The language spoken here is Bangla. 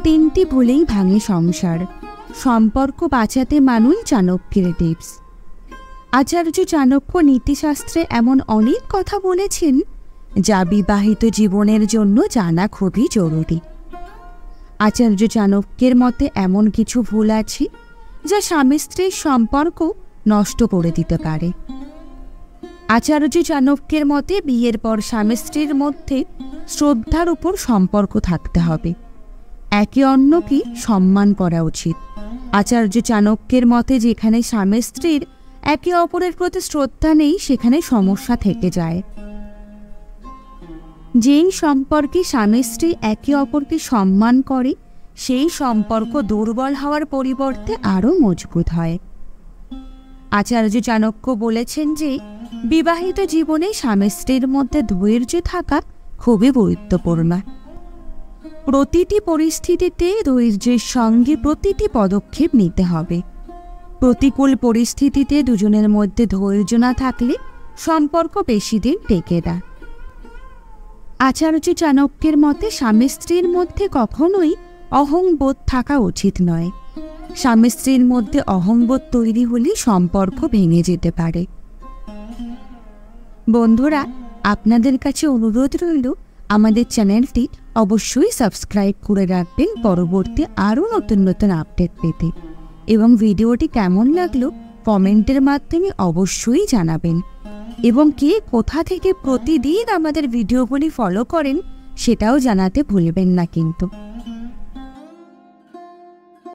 তিনটি ভুলেই ভাঙে সংসার, সম্পর্ক বাঁচাতে মানুন চাণক্যের টিপস। আচার্য চাণক্য নীতিশাস্ত্রে এমন অনেক কথা বলেছেন যা বিবাহিত জীবনের জন্য জানা খুবই জরুরি। আচার্য চাণক্যের মতে এমন কিছু ভুল আছে যা স্বামী স্ত্রীর সম্পর্ক নষ্ট করে দিতে পারে। আচার্য চাণক্যের মতে বিয়ের পর স্বামী স্ত্রীর মধ্যে শ্রদ্ধার উপর সম্পর্ক থাকতে হবে, একে অন্যকে সম্মান করা উচিত। আচার্য চাণক্যের মতে যেখানে স্বামী স্ত্রীর একে অপরের প্রতি শ্রদ্ধা নেই সেখানে সমস্যা থেকে যায়। যেই সম্পর্কে স্বামী স্ত্রী একে অপরকে সম্মান করে সেই সম্পর্ক দুর্বল হওয়ার পরিবর্তে আরও মজবুত হয়। আচার্য চাণক্য বলেছেন যে বিবাহিত জীবনে স্বামী স্ত্রীর মধ্যে ধৈর্য থাকা খুবই গুরুত্বপূর্ণ। প্রতিটি পরিস্থিতিতে ধৈর্যের সঙ্গে প্রতিটি পদক্ষেপ নিতে হবে। প্রতিকূল পরিস্থিতিতে দুজনের মধ্যে ধৈর্য না থাকলে সম্পর্ক বেশি দিন টেকে না। আচার্য চাণক্যের মতে স্বামী স্ত্রীর মধ্যে কখনোই অহংবোধ থাকা উচিত নয়। স্বামী স্ত্রীর মধ্যে অহংবোধ তৈরি হলে সম্পর্ক ভেঙে যেতে পারে। বন্ধুরা, আপনাদের কাছে অনুরোধ রইল আমাদের চ্যানেলটি অবশ্যই সাবস্ক্রাইব করে রাখবেন পরবর্তী আরও নতুন নতুন আপডেট পেতে, এবং ভিডিওটি কেমন লাগলো কমেন্টের মাধ্যমে অবশ্যই জানাবেন, এবং কে কোথা থেকে প্রতিদিন আমাদের ভিডিওগুলি ফলো করেন সেটাও জানাতে ভুলবেন না কিন্তু।